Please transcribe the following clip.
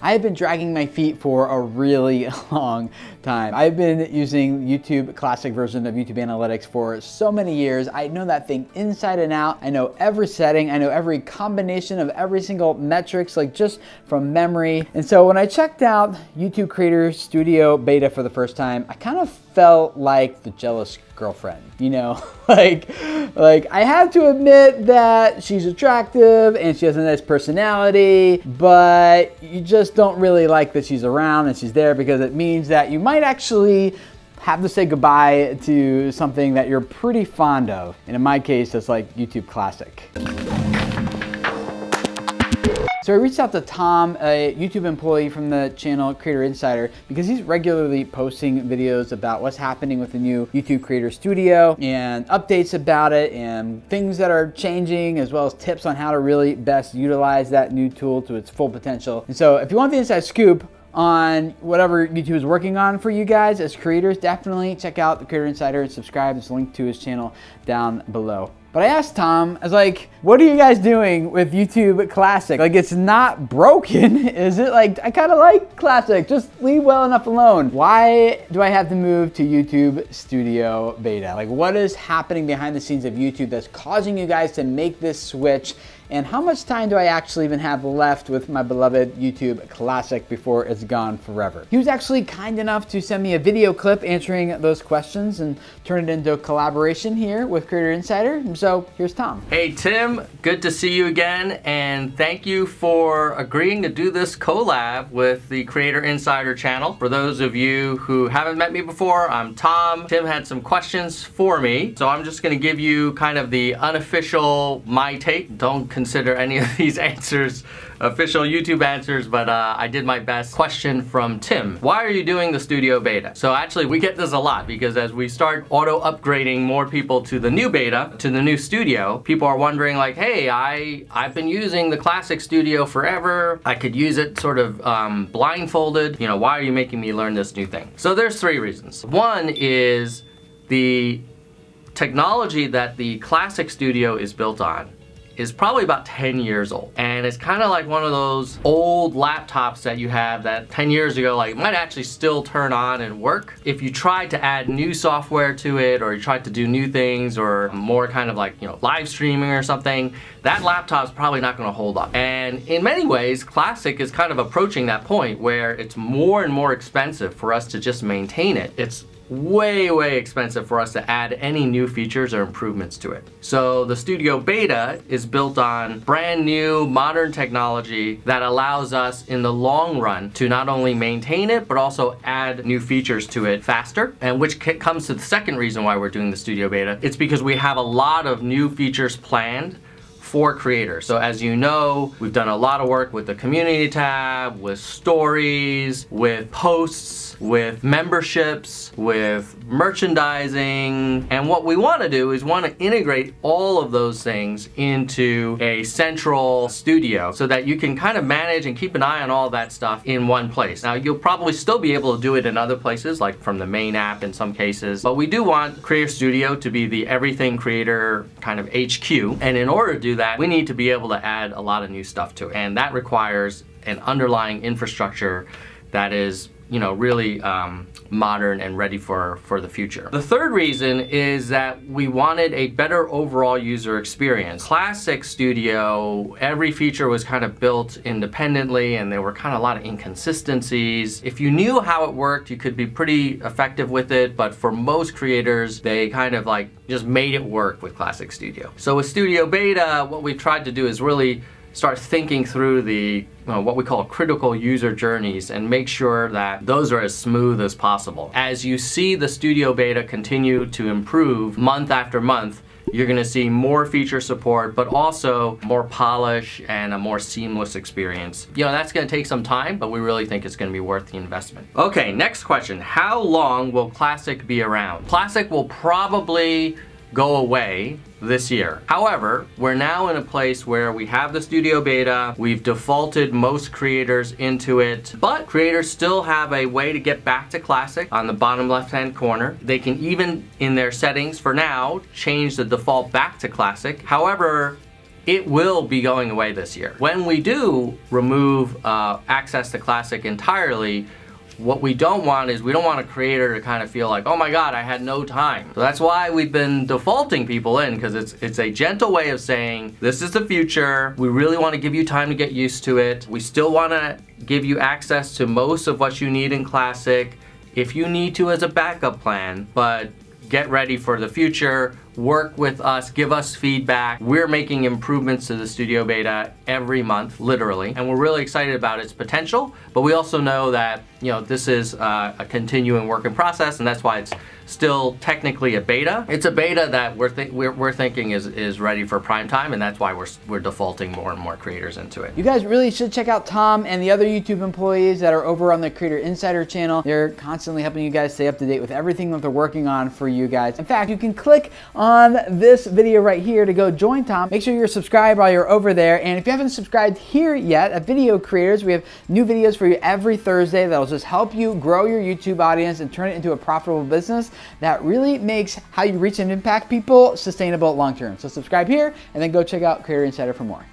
I have been dragging my feet for a really long time. I've been using YouTube Classic version of YouTube Analytics for so many years. I know that thing inside and out. I know every setting. I know every combination of every single metrics, like just from memory. And so when I checked out YouTube Creator Studio Beta for the first time, I kind of felt like the jealous girlfriend, you know? like I have to admit that she's attractive and she has a nice personality, but you just don't really like that she's around and she's there, because it means that you might actually have to say goodbye to something that you're pretty fond of. And in my case, it's like YouTube Classic. So I reached out to Tom, a YouTube employee from the channel Creator Insider, because he's regularly posting videos about what's happening with the new YouTube Creator Studio and updates about it and things that are changing, as well as tips on how to really best utilize that new tool to its full potential. And so if you want the inside scoop on whatever YouTube is working on for you guys as creators, definitely check out the Creator Insider and subscribe. There's a link to his channel down below. But I asked Tom, I was like, what are you guys doing with YouTube Classic? Like, it's not broken, is it? Like, I kind of like Classic, just leave well enough alone. Why do I have to move to YouTube Studio Beta? Like, what is happening behind the scenes of YouTube that's causing you guys to make this switch? And how much time do I actually even have left with my beloved YouTube Classic before it's gone forever? He was actually kind enough to send me a video clip answering those questions and turn it into a collaboration here with Creator Insider. And so here's Tom. Hey Tim, good to see you again, and thank you for agreeing to do this collab with the Creator Insider channel. For those of you who haven't met me before, I'm Tom. Tim had some questions for me, so I'm just gonna give you kind of the unofficial my take. Don't consider any of these answers official YouTube answers, but I did my best. Question from Tim: why are you doing the Studio Beta? So actually we get this a lot, because as we start auto upgrading more people to the new beta, to the new studio, people are wondering like, hey, I've been using the Classic Studio forever. I could use it sort of blindfolded. You know, why are you making me learn this new thing? So there's three reasons. One is the technology that the Classic Studio is built on is probably about 10 years old. And it's kind of like one of those old laptops that you have that 10 years ago, like, might actually still turn on and work. If you tried to add new software to it, or you tried to do new things, or more kind of like, you know, live streaming or something, that laptop's probably not gonna hold up. And in many ways, Classic is kind of approaching that point where it's more and more expensive for us to just maintain it. It's way expensive for us to add any new features or improvements to it. So the Studio Beta is built on brand new modern technology that allows us in the long run to not only maintain it, but also add new features to it faster. And which comes to the second reason why we're doing the Studio Beta. It's because we have a lot of new features planned for creators. So as you know, we've done a lot of work with the community tab, with stories, with posts, with memberships, with merchandising. And what we want to do is want to integrate all of those things into a central studio so that you can kind of manage and keep an eye on all that stuff in one place. Now, you'll probably still be able to do it in other places, like from the main app in some cases, but we do want Creator Studio to be the everything creator kind of HQ. And in order to do that, we need to be able to add a lot of new stuff to it. And that requires an underlying infrastructure that is, you know, really modern and ready for the future. The third reason is that we wanted a better overall user experience. Classic Studio, every feature was kind of built independently, and there were kind of a lot of inconsistencies. If you knew how it worked, you could be pretty effective with it, but for most creators, they kind of like just made it work with Classic Studio. So with Studio Beta, what we've tried to do is really start thinking through the what we call critical user journeys and make sure that those are as smooth as possible. As you see the Studio Beta continue to improve month after month, you're gonna see more feature support, but also more polish and a more seamless experience. You know, that's gonna take some time, but we really think it's gonna be worth the investment. Okay, next question. How long will Classic be around? Classic will probably go away this year. However, we're now in a place where we have the Studio Beta, we've defaulted most creators into it, but creators still have a way to get back to Classic on the bottom left-hand corner. They can even, in their settings for now, change the default back to Classic. However, it will be going away this year. When we do remove access to Classic entirely, what we don't want is, we don't want a creator to kind of feel like, oh my god, I had no time. So that's why we've been defaulting people in, because it's a gentle way of saying, this is the future, we really want to give you time to get used to it. We still want to give you access to most of what you need in Classic, if you need to as a backup plan, but get ready for the future. Work with us, give us feedback. We're making improvements to the Studio Beta every month, literally, and we're really excited about its potential, but we also know that, you know, this is a continuing work in process, and that's why it's still technically a beta. It's a beta that we're thinking is ready for prime time, and that's why we're defaulting more and more creators into it. You guys really should check out Tom and the other YouTube employees that are over on the Creator Insider channel. They're constantly helping you guys stay up to date with everything that they're working on for you guys. In fact, you can click on this video right here to go join Tom. Make sure you're subscribed while you're over there. And if you haven't subscribed here yet at Video Creators, we have new videos for you every Thursday that'll just help you grow your YouTube audience and turn it into a profitable business that really makes how you reach and impact people sustainable long term. So subscribe here and then go check out Creator Insider for more.